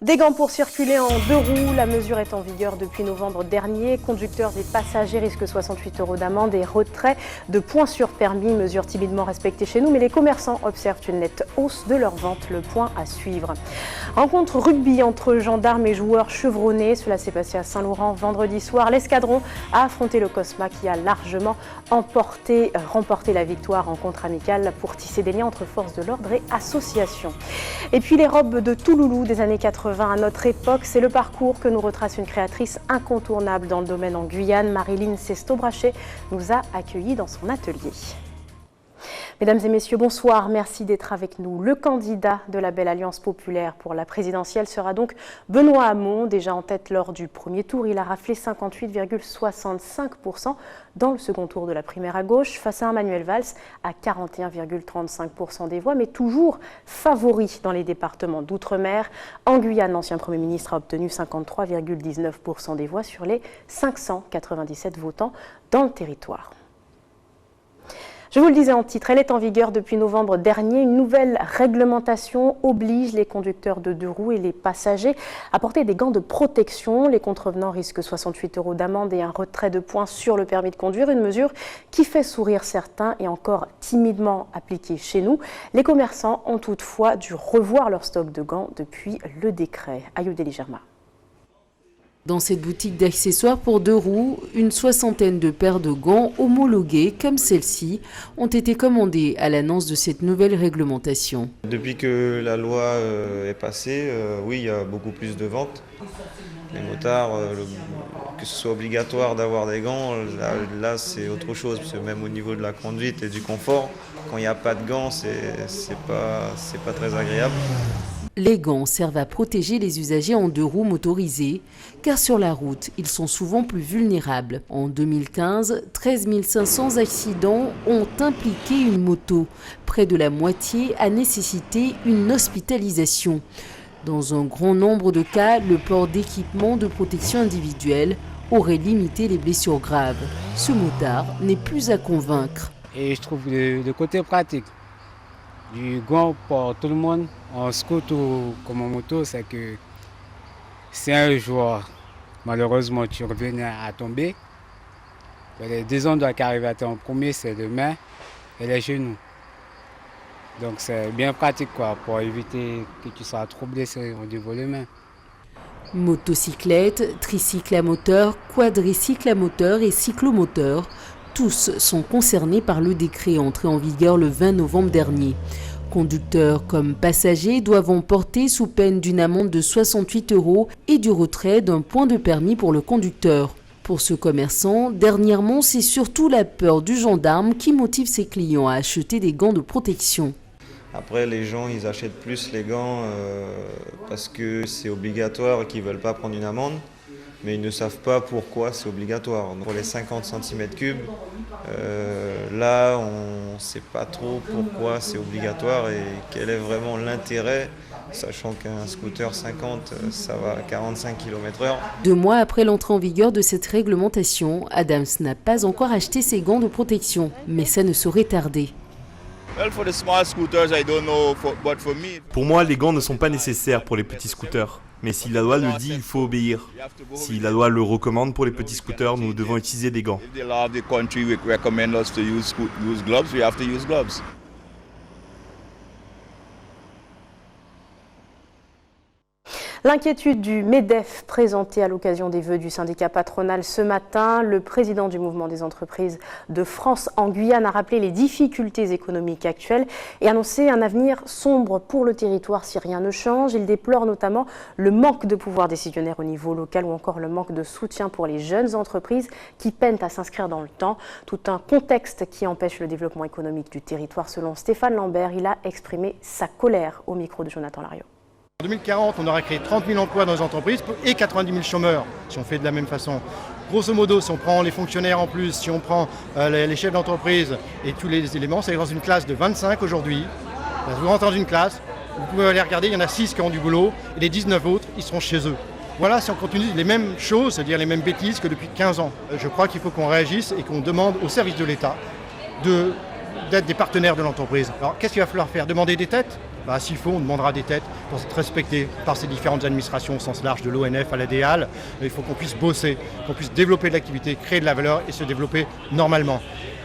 Des gants pour circuler en 2 roues, la mesure est en vigueur depuis novembre dernier. Conducteurs et passagers risquent 68 € d'amende et retrait de points sur permis, mesure timidement respectée chez nous, mais les commerçants observent une nette hausse de leurs ventes, le point à suivre. Rencontre rugby entre gendarmes et joueurs chevronnés, cela s'est passé à Saint-Laurent vendredi soir. L'escadron a affronté le Cosma qui a largement remporté la victoire, rencontre amicale pour tisser des liens entre forces de l'ordre et associations. Et puis les robes de Touloulou des années 80 à notre époque, c'est le parcours que nous retrace une créatrice incontournable dans le domaine en Guyane. Marilyn Sesto-Brachet nous a accueillis dans son atelier. Mesdames et messieurs, bonsoir. Merci d'être avec nous. Le candidat de la Belle Alliance Populaire pour la présidentielle sera donc Benoît Hamon. Déjà en tête lors du premier tour, il a raflé 58,65% dans le second tour de la primaire à gauche, face à un Manuel Valls à 41,35% des voix, mais toujours favori dans les départements d'outre-mer. En Guyane, l'ancien Premier ministre a obtenu 53,19% des voix sur les 597 votants dans le territoire. Je vous le disais en titre, elle est en vigueur depuis novembre dernier. Une nouvelle réglementation oblige les conducteurs de 2 roues et les passagers à porter des gants de protection. Les contrevenants risquent 68 € d'amende et un retrait de points sur le permis de conduire. Une mesure qui fait sourire certains et encore timidement appliquée chez nous. Les commerçants ont toutefois dû revoir leur stock de gants depuis le décret. Ayoudeli Germa. Dans cette boutique d'accessoires pour 2 roues, une soixantaine de paires de gants homologués comme celle-ci ont été commandés à l'annonce de cette nouvelle réglementation. Depuis que la loi est passée, oui, il y a beaucoup plus de ventes. Les motards, que ce soit obligatoire d'avoir des gants, là c'est autre chose, parce que même au niveau de la conduite et du confort, quand il n'y a pas de gants, c'est pas très agréable. Les gants servent à protéger les usagers en 2 roues motorisés, car sur la route, ils sont souvent plus vulnérables. En 2015, 13 500 accidents ont impliqué une moto. Près de la moitié a nécessité une hospitalisation. Dans un grand nombre de cas, le port d'équipements de protection individuelle aurait limité les blessures graves. Ce motard n'est plus à convaincre. Et je trouve le côté pratique du gant pour tout le monde, en scooter ou comme en moto, c'est que si un jour, malheureusement, tu revenais à tomber, les 2 endroits qui arrivent à en premier, c'est les mains et les genoux. Donc c'est bien pratique pour éviter que tu sois trop blessé au niveau des mains. Motocyclette, tricycle à moteur, quadricycle à moteur et cyclomoteur, tous sont concernés par le décret entré en vigueur le 20 novembre dernier. Conducteurs comme passagers doivent en porter sous peine d'une amende de 68 € et du retrait d'un point de permis pour le conducteur. Pour ce commerçant, dernièrement, c'est surtout la peur du gendarme qui motive ses clients à acheter des gants de protection. Après, les gens, ils achètent plus les gants parce que c'est obligatoire et qu'ils ne veulent pas prendre une amende. Mais ils ne savent pas pourquoi c'est obligatoire. Pour les 50 cm3, là, on ne sait pas trop pourquoi c'est obligatoire et quel est vraiment l'intérêt, sachant qu'un scooter 50, ça va à 45 km/h. 2 mois après l'entrée en vigueur de cette réglementation, Adams n'a pas encore acheté ses gants de protection, mais ça ne saurait tarder. Pour moi, les gants ne sont pas nécessaires pour les petits scooters. Mais si la loi le dit, il faut obéir. Si la loi le recommande pour les petits scooters, nous devons utiliser des gants. L'inquiétude du MEDEF présentée à l'occasion des vœux du syndicat patronal ce matin. Le président du mouvement des entreprises de France en Guyane a rappelé les difficultés économiques actuelles et annoncé un avenir sombre pour le territoire si rien ne change. Il déplore notamment le manque de pouvoir décisionnaire au niveau local ou encore le manque de soutien pour les jeunes entreprises qui peinent à s'inscrire dans le temps. Tout un contexte qui empêche le développement économique du territoire selon Stéphane Lambert. Il a exprimé sa colère au micro de Jonathan Lariot. En 2040, on aura créé 30 000 emplois dans les entreprises et 90 000 chômeurs, si on fait de la même façon. Grosso modo, si on prend les fonctionnaires en plus, si on prend les chefs d'entreprise et tous les éléments, c'est dans une classe de 25 aujourd'hui. Vous rentrez dans une classe, vous pouvez aller regarder, il y en a 6 qui ont du boulot et les 19 autres, ils seront chez eux. Voilà, si on continue les mêmes choses, c'est-à-dire les mêmes bêtises que depuis 15 ans. Je crois qu'il faut qu'on réagisse et qu'on demande aux services de l'État de d'être des partenaires de l'entreprise. Alors qu'est-ce qu'il va falloir faire? Demander des têtes? S'il faut, on demandera des têtes pour être respecté par ces différentes administrations au sens large, de l'ONF à la DEAL. Il faut qu'on puisse bosser, qu'on puisse développer de l'activité, créer de la valeur et se développer normalement.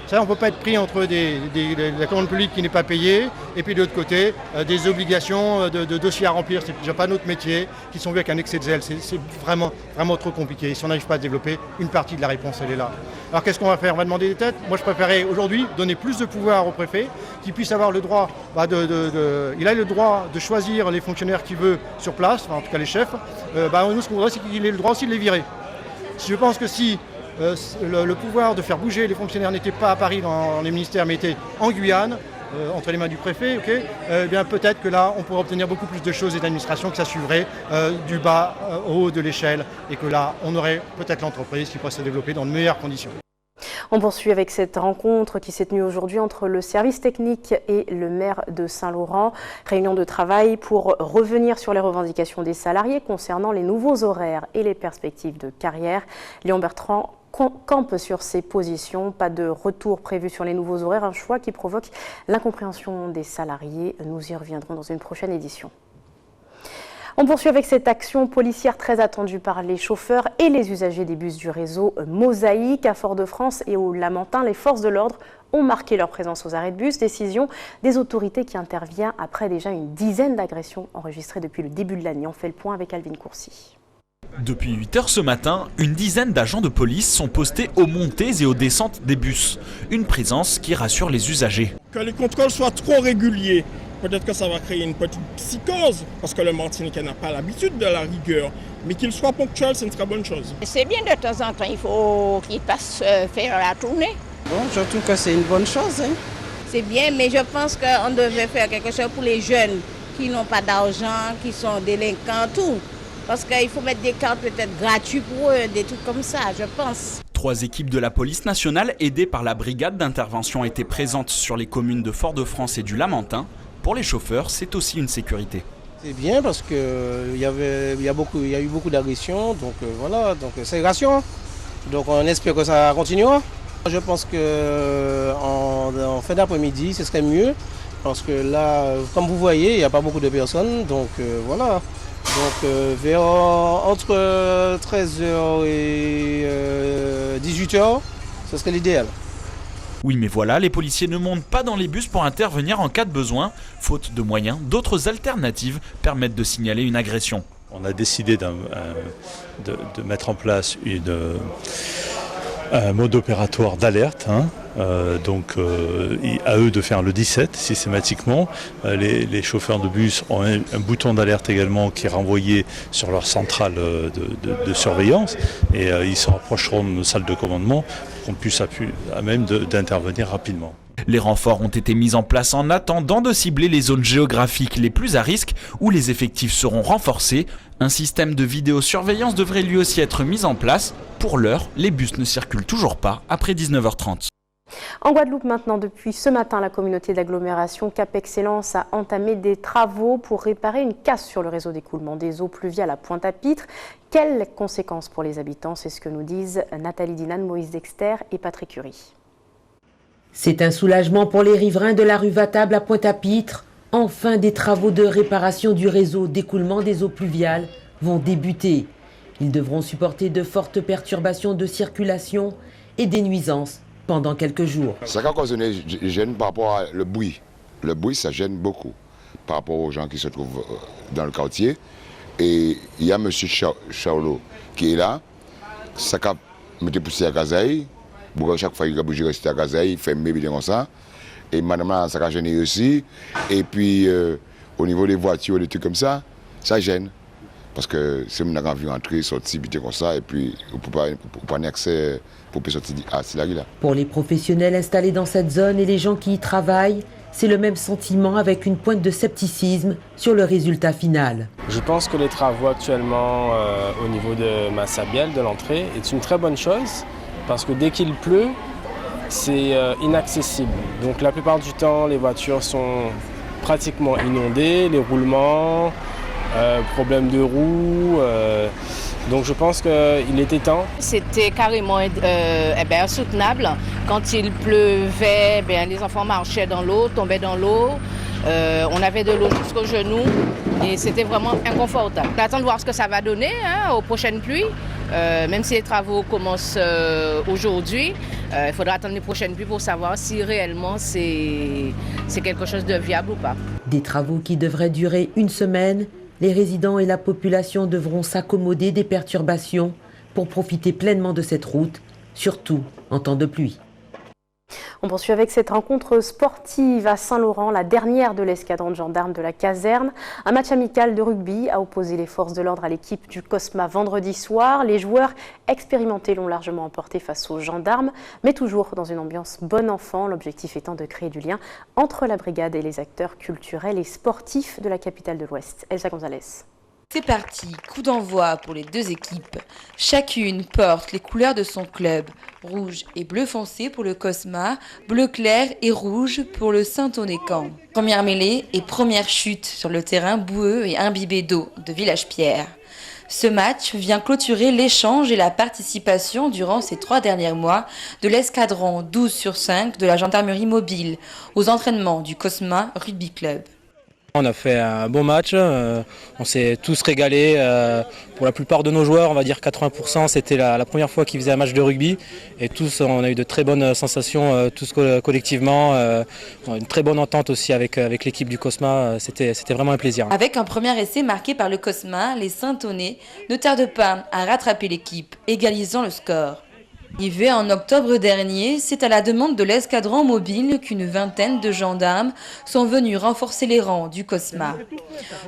Ça, on ne peut pas être pris entre la commande publique qui n'est pas payée et puis de l'autre côté, des obligations de dossiers à remplir, c'est déjà pas notre métier, qui sont vus avec un excès de zèle. C'est vraiment, vraiment trop compliqué. Si on n'arrive pas à développer, une partie de la réponse, elle est là. Alors qu'est-ce qu'on va faire? On va demander des têtes. Moi, je préférais aujourd'hui donner plus de pouvoir au préfet, qui puisse avoir le droit, il a le droit de choisir les fonctionnaires qu'il veut sur place, en tout cas les chefs. Nous, ce qu'on voudrait, c'est qu'il ait le droit aussi de les virer. Je pense que si le pouvoir de faire bouger les fonctionnaires n'était pas à Paris dans les ministères, mais était en Guyane, entre les mains du préfet, bien peut-être que là, on pourrait obtenir beaucoup plus de choses et d'administration, que ça suivrait du bas au haut de l'échelle, et que là, on aurait peut-être l'entreprise qui pourrait se développer dans de meilleures conditions. On poursuit avec cette rencontre qui s'est tenue aujourd'hui entre le service technique et le maire de Saint-Laurent. Réunion de travail pour revenir sur les revendications des salariés concernant les nouveaux horaires et les perspectives de carrière. Léon Bertrand campe sur ses positions. Pas de retour prévu sur les nouveaux horaires, un choix qui provoque l'incompréhension des salariés. Nous y reviendrons dans une prochaine édition. On poursuit avec cette action policière très attendue par les chauffeurs et les usagers des bus du réseau Mosaïque. À Fort-de-France et au Lamentin, les forces de l'ordre ont marqué leur présence aux arrêts de bus. Décision des autorités qui intervient après déjà une dizaine d'agressions enregistrées depuis le début de l'année. On fait le point avec Alvin Courcy. Depuis 8 h ce matin, une dizaine d'agents de police sont postés aux montées et aux descentes des bus. Une présence qui rassure les usagers. Que les contrôles soient trop réguliers, peut-être que ça va créer une petite psychose, parce que le Martiniquais n'a pas l'habitude de la rigueur. Mais qu'il soit ponctuel, c'est une très bonne chose. C'est bien de temps en temps, il faut qu'il passe faire la tournée. Bon, je trouve que c'est une bonne chose. C'est bien, mais je pense qu'on devait faire quelque chose pour les jeunes qui n'ont pas d'argent, qui sont délinquants, tout. Parce qu'il faut mettre des cartes peut-être gratuites pour eux, des trucs comme ça, je pense. 3 équipes de la police nationale aidées par la brigade d'intervention étaient présentes sur les communes de Fort-de-France et du Lamentin. Pour les chauffeurs, c'est aussi une sécurité. C'est bien parce qu'il y a eu beaucoup d'agressions, donc voilà, donc c'est rassurant. Donc on espère que ça continuera. Je pense qu'en fin d'après-midi, ce serait mieux parce que là, comme vous voyez, il n'y a pas beaucoup de personnes, donc voilà. Donc vers entre 13h et 18h, ce serait l'idéal. Oui, mais voilà, les policiers ne montent pas dans les bus pour intervenir en cas de besoin. Faute de moyens, d'autres alternatives permettent de signaler une agression. On a décidé de mettre en place un mode opératoire d'alerte. Donc à eux de faire le 17 systématiquement. Les chauffeurs de bus ont un bouton d'alerte également qui est renvoyé sur leur centrale de surveillance et ils se rapprocheront de nos salles de commandement pour qu'on puisse à même d'intervenir rapidement. Les renforts ont été mis en place en attendant de cibler les zones géographiques les plus à risque où les effectifs seront renforcés. Un système de vidéosurveillance devrait lui aussi être mis en place. Pour l'heure, les bus ne circulent toujours pas après 19h30. En Guadeloupe maintenant, depuis ce matin, la communauté d'agglomération Cap Excellence a entamé des travaux pour réparer une casse sur le réseau d'écoulement des eaux pluviales à Pointe-à-Pitre. Quelles conséquences pour les habitants? C'est ce que nous disent Nathalie Dinan, Moïse Dexter et Patrick Curie. C'est un soulagement pour les riverains de la rue Vatable à Pointe-à-Pitre. Enfin, des travaux de réparation du réseau d'écoulement des eaux pluviales vont débuter. Ils devront supporter de fortes perturbations de circulation et des nuisances pendant quelques jours. Ça a occasionné gêne par rapport à le bruit. Le bruit, ça gêne beaucoup par rapport aux gens qui se trouvent dans le quartier. Et il y a M. Charlot qui est là. Ça a mis poussé à Gazaï. Chaque fois qu'il a bougé, rester à Gazaï, il fait bébé comme ça. Et madame, ça a gêné aussi. Et puis, au niveau des voitures, des trucs comme ça gêne. Parce que c'est une envie d'entrer, sortir, vite comme ça. Et puis, on ne peut pas avoir accès pour sortir à là. Pour les professionnels installés dans cette zone et les gens qui y travaillent, c'est le même sentiment avec une pointe de scepticisme sur le résultat final. Je pense que les travaux actuellement au niveau de Massabielle, de l'entrée, est une très bonne chose. Parce que dès qu'il pleut, c'est inaccessible. Donc la plupart du temps, les voitures sont pratiquement inondées, les roulements, problèmes de roues. Donc je pense qu'il était temps. C'était carrément insoutenable. Quand il pleuvait, les enfants marchaient dans l'eau, tombaient dans l'eau. On avait de l'eau jusqu'aux genoux et c'était vraiment inconfortable. On attend de voir ce que ça va donner aux prochaines pluies. Même si les travaux commencent aujourd'hui, il faudra attendre les prochaines pluies pour savoir si réellement c'est quelque chose de viable ou pas. Des travaux qui devraient durer une semaine. Les résidents et la population devront s'accommoder des perturbations pour profiter pleinement de cette route, surtout en temps de pluie. On poursuit avec cette rencontre sportive à Saint-Laurent, la dernière de l'escadron de gendarmes de la caserne. Un match amical de rugby a opposé les forces de l'ordre à l'équipe du Cosma vendredi soir. Les joueurs expérimentés l'ont largement emporté face aux gendarmes, mais toujours dans une ambiance bon enfant, l'objectif étant de créer du lien entre la brigade et les acteurs culturels et sportifs de la capitale de l'Ouest. Elsa Gonzalez. C'est parti, coup d'envoi pour les deux équipes. Chacune porte les couleurs de son club. Rouge et bleu foncé pour le Cosma, bleu clair et rouge pour le Saint-Onécan. Première mêlée et première chute sur le terrain boueux et imbibé d'eau de Village-Pierre. Ce match vient clôturer l'échange et la participation durant ces 3 derniers mois de l'escadron 12/5 de la gendarmerie mobile aux entraînements du Cosma Rugby Club. On a fait un bon match, on s'est tous régalés. Pour la plupart de nos joueurs, on va dire 80%, c'était la première fois qu'ils faisaient un match de rugby. Et tous, on a eu de très bonnes sensations, tous collectivement. Une très bonne entente aussi avec l'équipe du Cosma, c'était vraiment un plaisir. Avec un premier essai marqué par le Cosma, les Saint-Onais ne tardent pas à rattraper l'équipe, égalisant le score. Arrivé en octobre dernier, c'est à la demande de l'escadron mobile qu'une vingtaine de gendarmes sont venus renforcer les rangs du Cosma.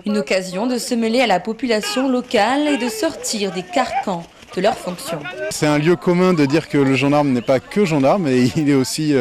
Une occasion de se mêler à la population locale et de sortir des carcans de leurs fonctions. C'est un lieu commun de dire que le gendarme n'est pas que gendarme, et il est aussi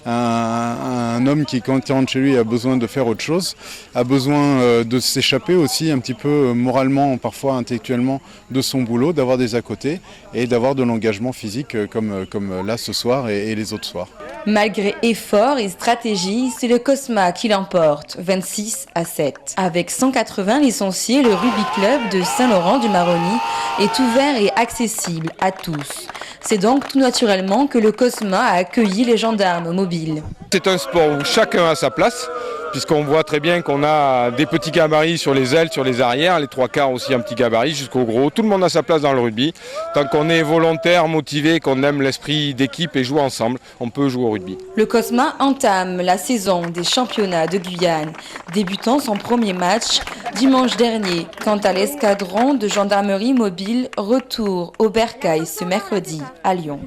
un homme qui, quand il rentre chez lui, a besoin de faire autre chose, a besoin de s'échapper aussi un petit peu moralement, parfois intellectuellement, de son boulot, d'avoir des à côté et d'avoir de l'engagement physique comme là ce soir et les autres soirs. Malgré efforts et stratégies, c'est le Cosma qui l'emporte, 26-7. Avec 180 licenciés, le Rugby Club de Saint-Laurent-du-Maroni est ouvert et accessible à tous. C'est donc tout naturellement que le Cosma a accueilli les gendarmes mobiles. C'est un sport où chacun a sa place, puisqu'on voit très bien qu'on a des petits gabarits sur les ailes, sur les arrières, les 3/4 aussi un petit gabarit jusqu'au gros. Tout le monde a sa place dans le rugby. Tant qu'on est volontaire, motivé, qu'on aime l'esprit d'équipe et joue ensemble, on peut jouer au rugby. Le Cosma entame la saison des championnats de Guyane, débutant son premier match dimanche dernier. Quant à l'escadron de gendarmerie mobile, retour au Bercail ce mercredi à Lyon.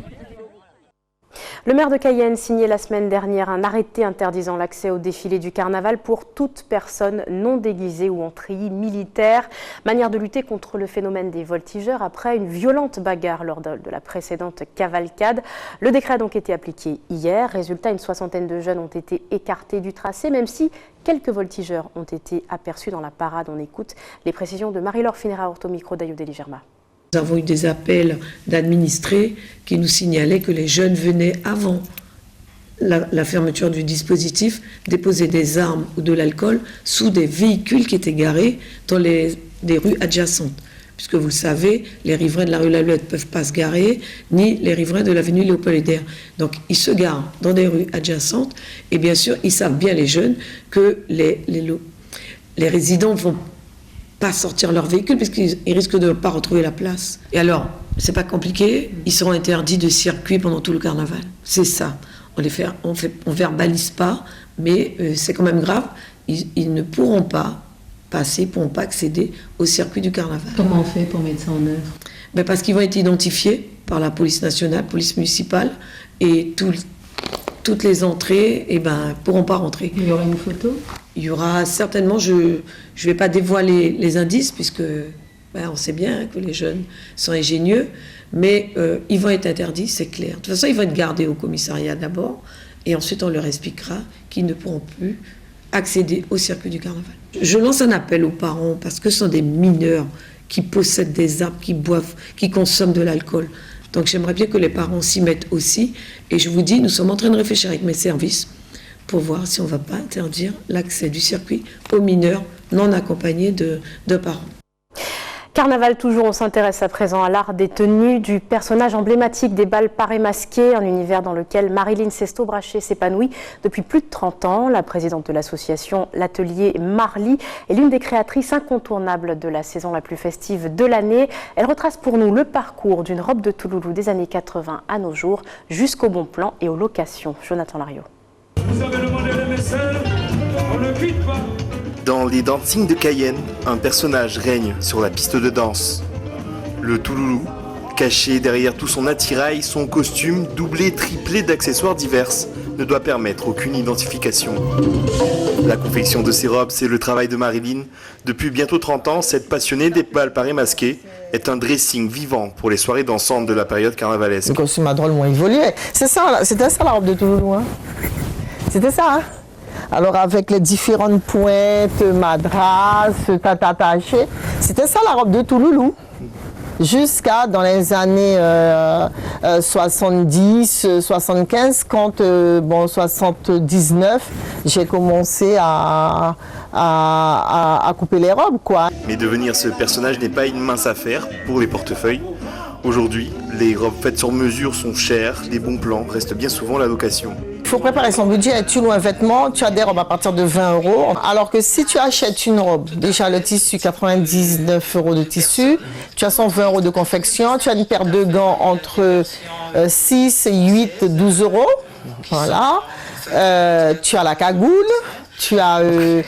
Le maire de Cayenne signait la semaine dernière un arrêté interdisant l'accès au défilé du carnaval pour toute personne non déguisée ou en treillis militaire. Manière de lutter contre le phénomène des voltigeurs après une violente bagarre lors de la précédente cavalcade. Le décret a donc été appliqué hier. Résultat, une 60aine de jeunes ont été écartés du tracé, même si quelques voltigeurs ont été aperçus dans la parade. On écoute les précisions de Marie-Laure Finera au micro d'Ayoudeli Germa. Nous avons eu des appels d'administrés qui nous signalaient que les jeunes venaient avant la fermeture du dispositif déposer des armes ou de l'alcool sous des véhicules qui étaient garés dans des rues adjacentes. Puisque vous le savez, les riverains de la rue Laluette ne peuvent pas se garer, ni les riverains de l'avenue Léopold-Hédère. Donc ils se garent dans des rues adjacentes et bien sûr, ils savent bien, les jeunes, que les résidents ne vont pas sortir leur véhicule puisqu'ils risquent de ne pas retrouver la place. Et alors, c'est pas compliqué, ils seront interdits de circuit pendant tout le carnaval. C'est ça. On verbalise pas, mais c'est quand même grave. Ils ne pourront pas passer, ils ne pourront pas accéder au circuit du carnaval. Comment on fait pour mettre ça en œuvre ? Parce qu'ils vont être identifiés par la police nationale, police municipale, et toutes les entrées pourront pas rentrer. Il y aura une photo ? Il y aura certainement, je ne vais pas dévoiler les indices, puisque on sait bien que les jeunes sont ingénieux, mais ils vont être interdits, c'est clair. De toute façon, ils vont être gardés au commissariat d'abord, et ensuite on leur expliquera qu'ils ne pourront plus accéder au circuit du carnaval. Je lance un appel aux parents, parce que ce sont des mineurs qui possèdent des armes, qui boivent, qui consomment de l'alcool. Donc j'aimerais bien que les parents s'y mettent aussi, et je vous dis, nous sommes en train de réfléchir avec mes services, pour voir si on ne va pas interdire l'accès du circuit aux mineurs non accompagnés de parents. Carnaval toujours, on s'intéresse à présent à l'art des tenues du personnage emblématique des bals parés masqués, un univers dans lequel Marilyn Sesto-Brachet s'épanouit depuis plus de 30 ans. La présidente de l'association L'Atelier Marly est l'une des créatrices incontournables de la saison la plus festive de l'année. Elle retrace pour nous le parcours d'une robe de Touloulou des années 80 à nos jours, jusqu'au bon plan et aux locations. Jonathan Lariot. Vous avez demandé les vaisselles, on ne quitte pas. Dans les Dancing de Cayenne, un personnage règne sur la piste de danse. Le Touloulou, caché derrière tout son attirail, son costume, doublé, triplé d'accessoires divers, ne doit permettre aucune identification. La confection de ces robes, c'est le travail de Marilyn. Depuis bientôt 30 ans, cette passionnée des bals parés masqués est un dressing vivant pour les soirées dansantes de la période carnavalesque. Le costume a drôlement évolué. C'était ça la robe de Touloulou. Hein. C'était ça. Hein. Alors avec les différentes pointes, madras, tatataché, c'était ça la robe de Touloulou. Jusqu'à dans les années 70, 75, quand, 79, j'ai commencé à couper les robes, quoi. Mais devenir ce personnage n'est pas une mince affaire pour les portefeuilles. Aujourd'hui, les robes faites sur mesure sont chères, les bons plans restent bien souvent la location. Il faut préparer son budget. Tu loues un vêtement, tu as des robes à partir de 20 €. Alors que si tu achètes une robe, déjà le tissu, 99 € de tissu, tu as 120 € de confection, tu as une paire de gants entre 6, 8, 12 €. Voilà. Tu as la cagoule. Tu as la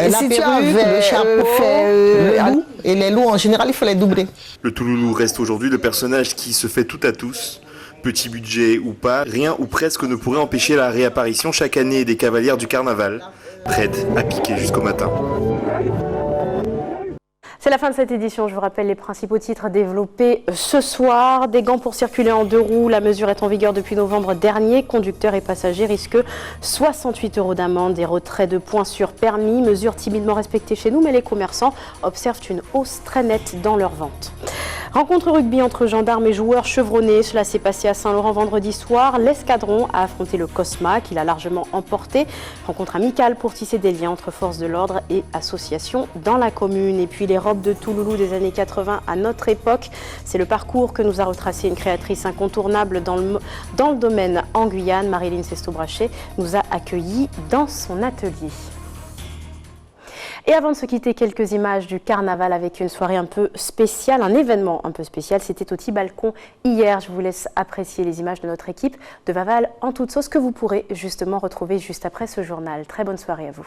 si perruque, le chapeau, le loup. Et les loups, en général, il faut les doubler. Le Touloulou reste aujourd'hui le personnage qui se fait tout à tous. Petit budget ou pas, rien ou presque ne pourrait empêcher la réapparition chaque année des cavalières du carnaval, prêtes à piquer jusqu'au matin. C'est la fin de cette édition. Je vous rappelle les principaux titres développés ce soir. Des gants pour circuler en 2 roues. La mesure est en vigueur depuis novembre dernier. Conducteurs et passagers risquent 68 € d'amende. Des retraits de points sur permis. Mesure timidement respectée chez nous, mais les commerçants observent une hausse très nette dans leurs ventes. Rencontre rugby entre gendarmes et joueurs chevronnés. Cela s'est passé à Saint-Laurent vendredi soir. L'Escadron a affronté le Cosma, qui l'a largement emporté. Rencontre amicale pour tisser des liens entre forces de l'ordre et associations dans la commune. Et puis les robes de Touloulou des années 80 à notre époque. C'est le parcours que nous a retracé une créatrice incontournable dans le domaine en Guyane. Marilyn Sesto-Brachet nous a accueillis dans son atelier. Et avant de se quitter, quelques images du carnaval avec une soirée un peu spéciale, un événement un peu spécial. C'était au Petit-Balcon hier. Je vous laisse apprécier les images de notre équipe de Vaval en toute sauce que vous pourrez justement retrouver juste après ce journal. Très bonne soirée à vous.